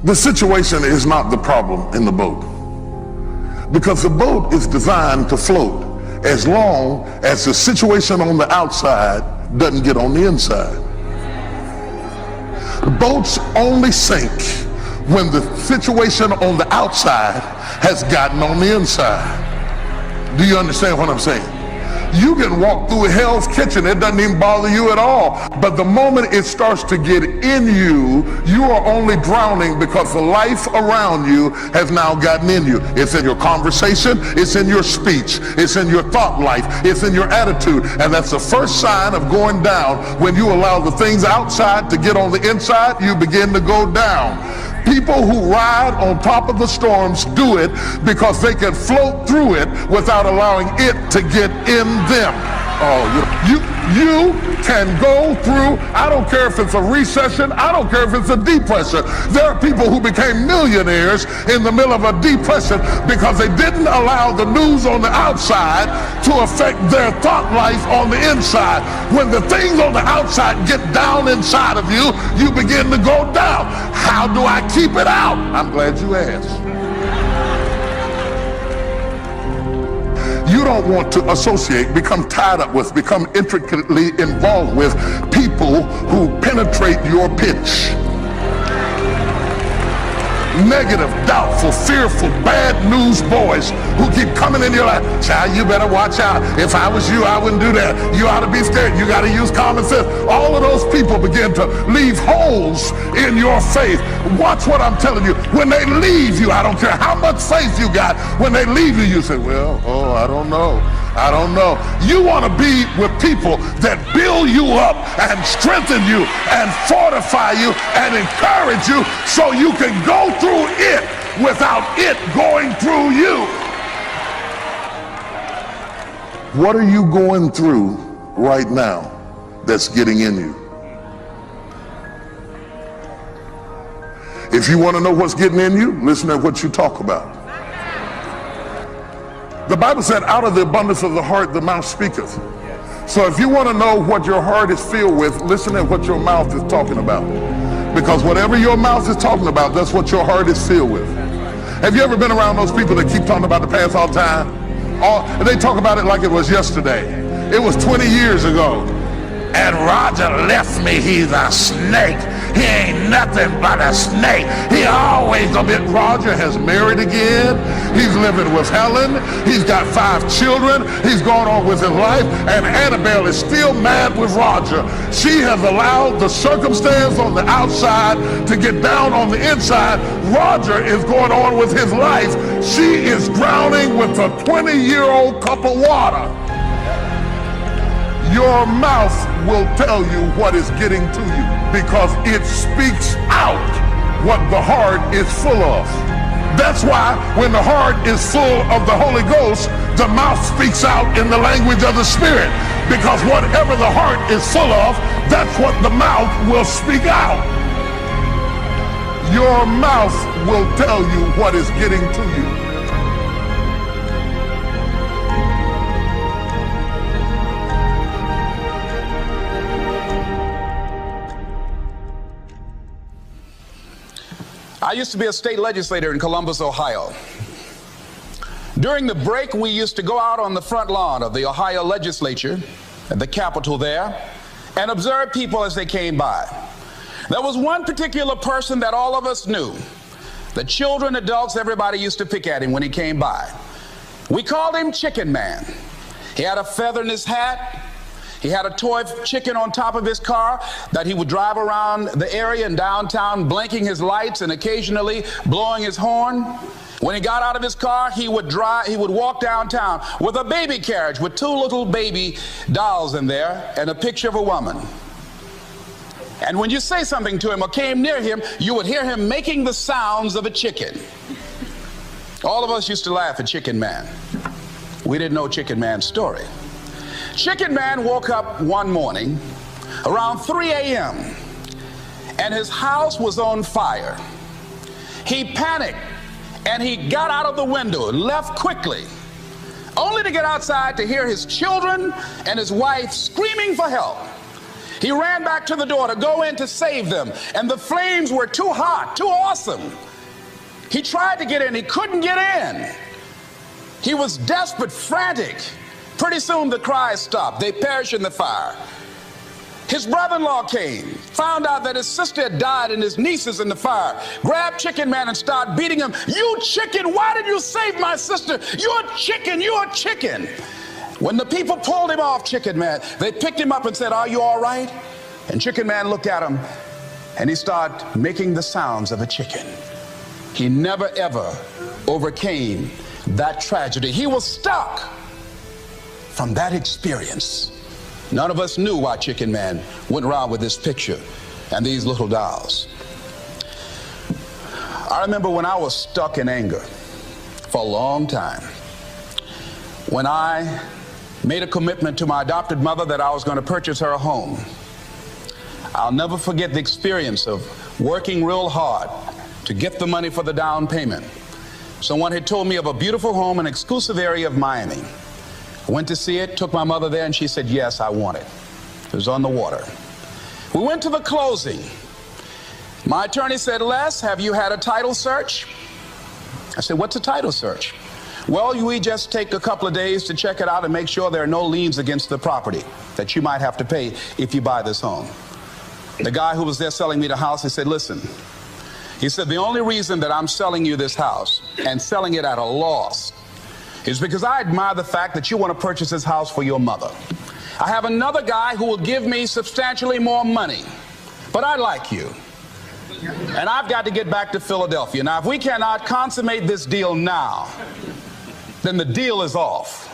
The situation is not the problem in the boat, because the boat is designed to float as long as the situation on the outside doesn't get on the inside. Boats only sink when the situation on the outside has gotten on the inside. Do you understand what I'm saying? You can walk through Hell's Kitchen, it doesn't even bother you at all. But the moment it starts to get in you, you are only drowning because the life around you has now gotten in you. It's in your conversation, it's in your speech, it's in your thought life, it's in your attitude. And that's the first sign of going down. When you allow the things outside to get on the inside, you begin to go down. People who ride on top of the storms do it because they can float through it without allowing it to get in them. You can go through, I don't care if it's a recession, I don't care if it's a depression. There are people who became millionaires in the middle of a depression because they didn't allow the news on the outside to affect their thought life on the inside. When the things on the outside get down inside of you, you begin to go down. How do I keep it out? I'm glad you asked. You don't want to associate, become tied up with, become intricately involved with people who penetrate your pitch. Negative, doubtful, fearful, bad news boys who keep coming in your life. Child, you better watch out. If I was you, I wouldn't do that. You ought to be scared. You got to use common sense. All of those people begin to leave holes in your faith. Watch what I'm telling you. When they leave you, I don't care how much faith you got. When they leave you, you say, well, I don't know. I don't know. You want to be with people that build you up and strengthen you and fortify you and encourage you so you can go through it without it going through you. What are you going through right now that's getting in you? If you want to know what's getting in you, listen to what you talk about. The Bible said, out of the abundance of the heart, the mouth speaketh. So if you want to know what your heart is filled with, listen to what your mouth is talking about. Because whatever your mouth is talking about, that's what your heart is filled with. Have you ever been around those people that keep talking about the past all the time? And they talk about it like it was yesterday. It was 20 years ago. And Roger left me, he's a snake. He ain't nothing but a snake. He always gonna be. Roger has married again. He's living with Helen. He's got 5 children. He's going on with his life. And Annabelle is still mad with Roger. She has allowed the circumstance on the outside to get down on the inside. Roger is going on with his life. She is drowning with a 20-year-old cup of water. Your mouth will tell you what is getting to you because it speaks out what the heart is full of. That's why when the heart is full of the Holy Ghost, the mouth speaks out in the language of the Spirit, because whatever the heart is full of, that's what the mouth will speak out. Your mouth will tell you what is getting to you. I used to be a state legislator in Columbus, Ohio. During the break, we used to go out on the front lawn of the Ohio legislature, at the Capitol there, and observe people as they came by. There was one particular person that all of us knew. The children, adults, everybody used to pick at him when he came by. We called him Chicken Man. He had a feather in his hat. He had a toy chicken on top of his car that he would drive around the area in downtown, blinking his lights and occasionally blowing his horn. When he got out of his car, he would walk downtown with a baby carriage with 2 little baby dolls in there and a picture of a woman. And when you say something to him or came near him, you would hear him making the sounds of a chicken. All of us used to laugh at Chicken Man. We didn't know Chicken Man's story. Chicken Man woke up one morning around 3 a.m. and his house was on fire. He panicked and he got out of the window and left quickly, only to get outside to hear his children and his wife screaming for help. He ran back to the door to go in to save them, and the flames were too hot, too awesome. He tried to get in, he couldn't get in. He was desperate, frantic. Pretty soon the cries stopped. They perished in the fire. His brother-in-law came, found out that his sister had died and his niece is in the fire, grabbed Chicken Man and started beating him. You chicken, why did you save my sister? You're chicken, you're chicken. When the people pulled him off Chicken Man, they picked him up and said, are you all right? And Chicken Man looked at him and he started making the sounds of a chicken. He never ever overcame that tragedy. He was stuck from that experience. None of us knew why Chicken Man went around with this picture and these little dolls. I remember when I was stuck in anger for a long time, when I made a commitment to my adopted mother that I was going to purchase her a home. I'll never forget the experience of working real hard to get the money for the down payment. Someone had told me of a beautiful home in an exclusive area of Miami. I went to see it, took my mother there, and she said, yes, I want it. It was on the water. We went to the closing. My attorney said, Les, have you had a title search? I said, what's a title search? Well, we just take a couple of days to check it out and make sure there are no liens against the property that you might have to pay if you buy this home. The guy who was there selling me the house, he said, listen, he said, the only reason that I'm selling you this house and selling it at a loss is because I admire the fact that you want to purchase this house for your mother. I have another guy who will give me substantially more money, but I like you. And I've got to get back to Philadelphia. Now, if we cannot consummate this deal now, then the deal is off.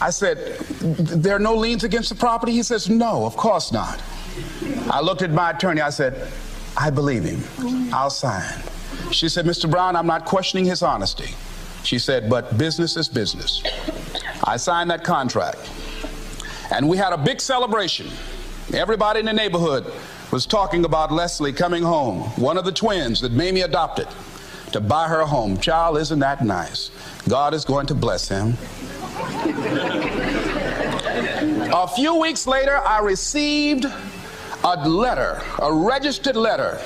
I said, there are no liens against the property? He says, no, of course not. I looked at my attorney. I said, I believe him. I'll sign. She said, Mr. Brown, I'm not questioning his honesty. She said, but business is business. I signed that contract. And we had a big celebration. Everybody in the neighborhood was talking about Leslie coming home, one of the twins that Mamie adopted, to buy her a home. Child, isn't that nice? God is going to bless him. A few weeks later, I received a letter, a registered letter,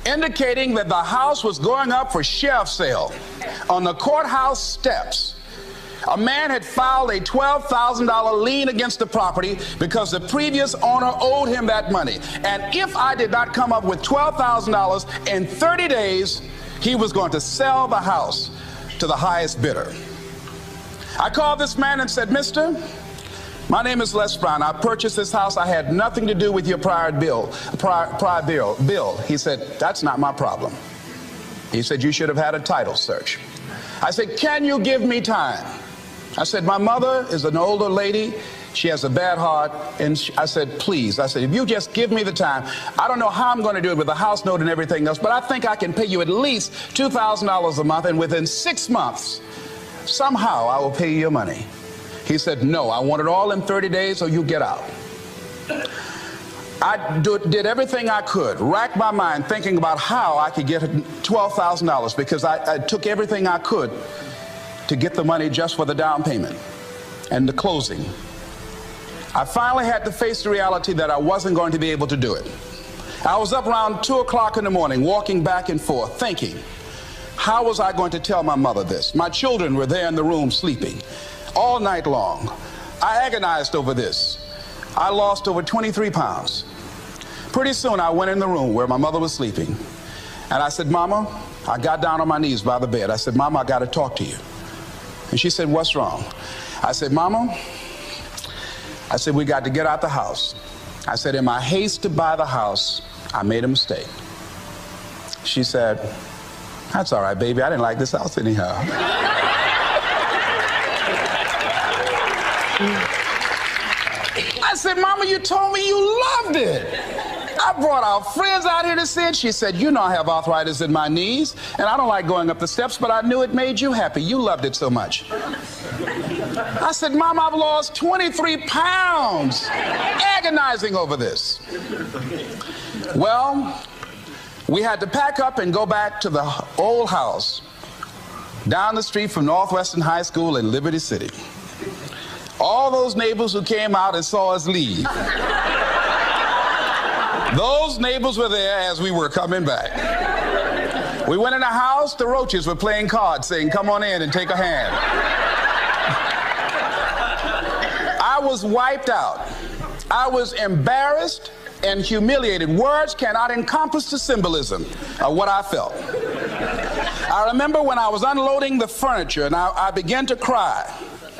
indicating that the house was going up for sheriff's sale on the courthouse steps. A man had filed a $12,000 lien against the property because the previous owner owed him that money. And if I did not come up with $12,000 in 30 days, he was going to sell the house to the highest bidder. I called this man and said, Mister, my name is Les Brown. I purchased this house. I had nothing to do with your prior bill. He said, that's not my problem. He said, you should have had a title search. I said, can you give me time? I said, my mother is an older lady. She has a bad heart. And I said, please. I said, if you just give me the time, I don't know how I'm going to do it with the house note and everything else, but I think I can pay you at least $2,000 a month. And within 6 months, somehow I will pay you your money. He said, no, I want it all in 30 days or you get out. I did everything I could, racked my mind thinking about how I could get $12,000 because I took everything I could to get the money just for the down payment and the closing. I finally had to face the reality that I wasn't going to be able to do it. I was up around 2 o'clock in the morning, walking back and forth, thinking, how was I going to tell my mother this? My children were there in the room sleeping all night long. I agonized over this. I lost over 23 pounds. Pretty soon I went in the room where my mother was sleeping and I said, Mama, I got down on my knees by the bed. I said, Mama, I got to talk to you. And she said, what's wrong? I said, Mama, I said, we got to get out the house. I said, in my haste to buy the house, I made a mistake. She said, that's all right, baby. I didn't like this house anyhow. I said, Mama, you told me you loved it. I brought our friends out here to see it. She said, you know I have arthritis in my knees, and I don't like going up the steps, but I knew it made you happy. You loved it so much. I said, Mom, I've lost 23 pounds agonizing over this. Well, we had to pack up and go back to the old house down the street from Northwestern High School in Liberty City. All those neighbors who came out and saw us leave, those neighbors were there as we were coming back. We went in the house, the roaches were playing cards, saying, "Come on in and take a hand." I was wiped out. I was embarrassed and humiliated. Words cannot encompass the symbolism of what I felt. I remember when I was unloading the furniture and I began to cry.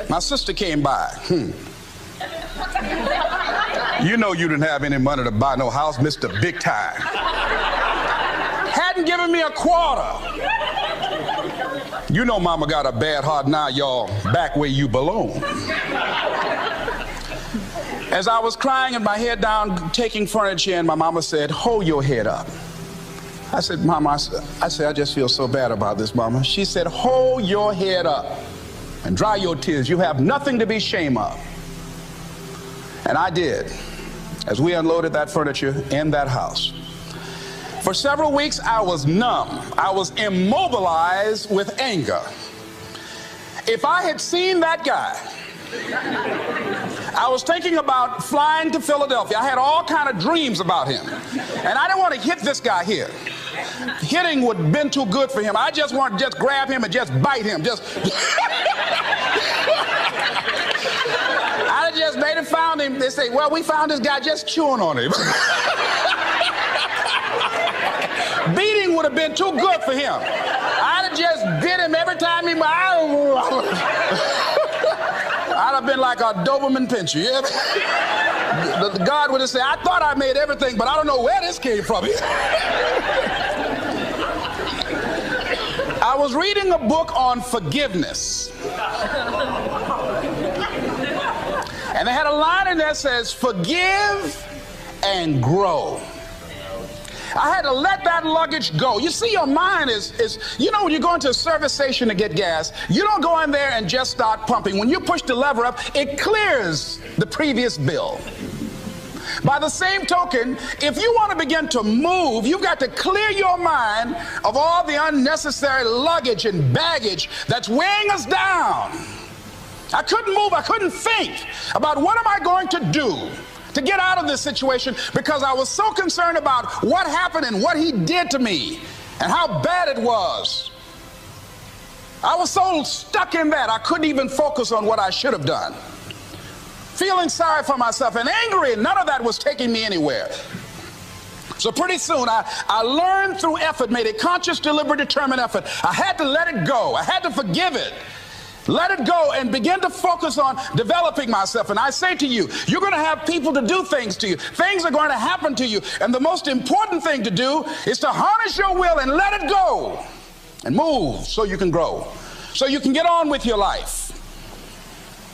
My sister came by. You know you didn't have any money to buy no house, Mr. Big Time. Hadn't given me a quarter. You know mama got a bad heart now, y'all. Back where you belong. As I was crying and my head down, taking furniture in, my mama said, "Hold your head up." I said, "Mama," I said, "I just feel so bad about this, Mama." She said, "Hold your head up and dry your tears. You have nothing to be ashamed of." And I did, as we unloaded that furniture in that house. For several weeks, I was numb. I was immobilized with anger. If I had seen that guy, I was thinking about flying to Philadelphia. I had all kind of dreams about him. And I didn't want to hit this guy here. Hitting would have been too good for him. I just wanted to just grab him and just bite him. I just made it, found him. They say, "Well, we found this guy just chewing on him." Beating would have been too good for him. I'd have just bit him every time he... I'd have been like a Doberman Pinscher. Yeah? The God would have said, "I thought I made everything, but I don't know where this came from." I was reading a book on forgiveness. And they had a line in there that says, "Forgive and grow." I had to let that luggage go. You see, your mind is, you know, when you go into a service station to get gas, you don't go in there and just start pumping. When you push the lever up, it clears the previous bill. By the same token, if you want to begin to move, you've got to clear your mind of all the unnecessary luggage and baggage that's weighing us down. I couldn't move. I couldn't think about what am I going to do to get out of this situation, because I was so concerned about what happened and what he did to me and how bad it was. I was so stuck in that I couldn't even focus on what I should have done. Feeling sorry for myself and angry, and none of that was taking me anywhere. So pretty soon I learned through effort, made a conscious, deliberate, determined effort. I had to let it go. I had to forgive it. Let it go and begin to focus on developing myself. And I say to you, you're going to have people to do things to you. Things are going to happen to you. And the most important thing to do is to harness your will and let it go and move so you can grow, so you can get on with your life.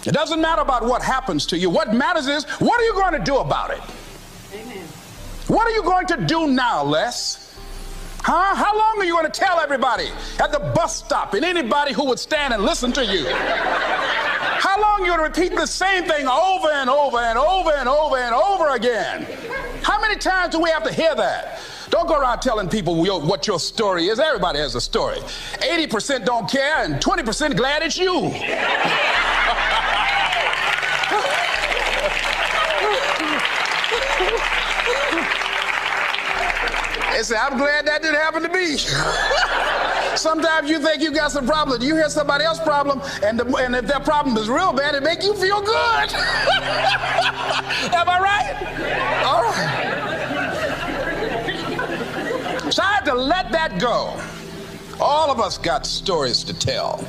It doesn't matter about what happens to you. What matters is, what are you going to do about it? Amen. What are you going to do now, Les? Huh? How long are you going to tell everybody at the bus stop and anybody who would stand and listen to you? How long are you going to repeat the same thing over and over and over and over and over again? How many times do we have to hear that? Don't go around telling people what your story is. Everybody has a story. 80% don't care and 20% glad it's you. They say, "I'm glad that didn't happen to me." Sometimes you think you got some problem. You hear somebody else's problem, and if their problem is real bad, it makes you feel good. Am I right? All right. So I had to let that go. All of us got stories to tell.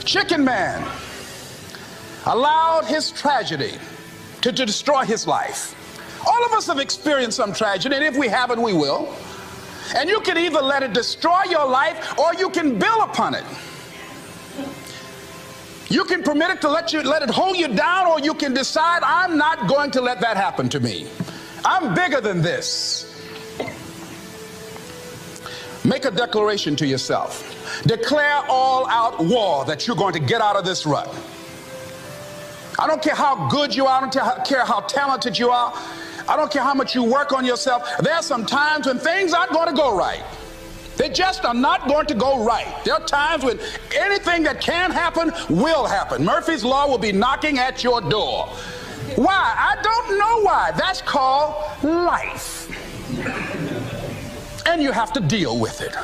Chicken Man allowed his tragedy to destroy his life. All of us have experienced some tragedy, and if we haven't, we will. And you can either let it destroy your life, or you can build upon it. You can permit it to let it hold you down, or you can decide, I'm not going to let that happen to me. I'm bigger than this. Make a declaration to yourself. Declare all-out war that you're going to get out of this rut. I don't care how good you are. I don't care how talented you are. I don't care how much you work on yourself. There are some times when things aren't going to go right. They just are not going to go right. There are times when anything that can happen will happen. Murphy's Law will be knocking at your door. Why? I don't know why. That's called life. And you have to deal with it.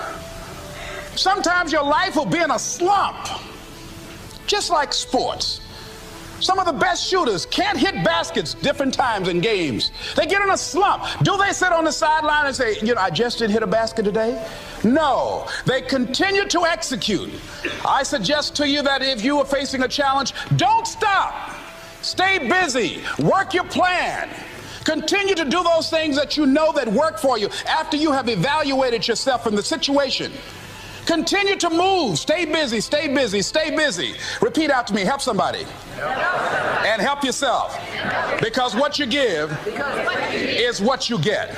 Sometimes your life will be in a slump, just like sports. Some of the best shooters can't hit baskets different times in games. They get in a slump. Do they sit on the sideline and say, I just didn't hit a basket today? No, they continue to execute. I suggest to you that if you are facing a challenge, don't stop. Stay busy. Work your plan. Continue to do those things that you know that work for you after you have evaluated yourself in the situation. Continue to move. Stay busy, stay busy, stay busy. Repeat out to me. Help somebody. And help yourself. Because what you give is what you get.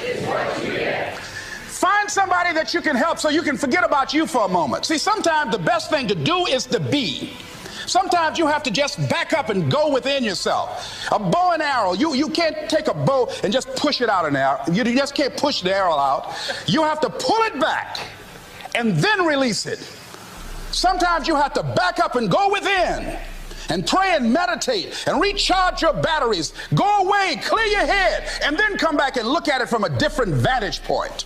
Find somebody that you can help so you can forget about you for a moment. See, sometimes the best thing to do is to be. Sometimes you have to just back up and go within yourself. A bow and arrow, you can't take a bow and just push it out an arrow. You just can't push the arrow out. You have to pull it back and then release it. Sometimes you have to back up and go within and pray and meditate and recharge your batteries. Go away, clear your head, and then come back and look at it from a different vantage point.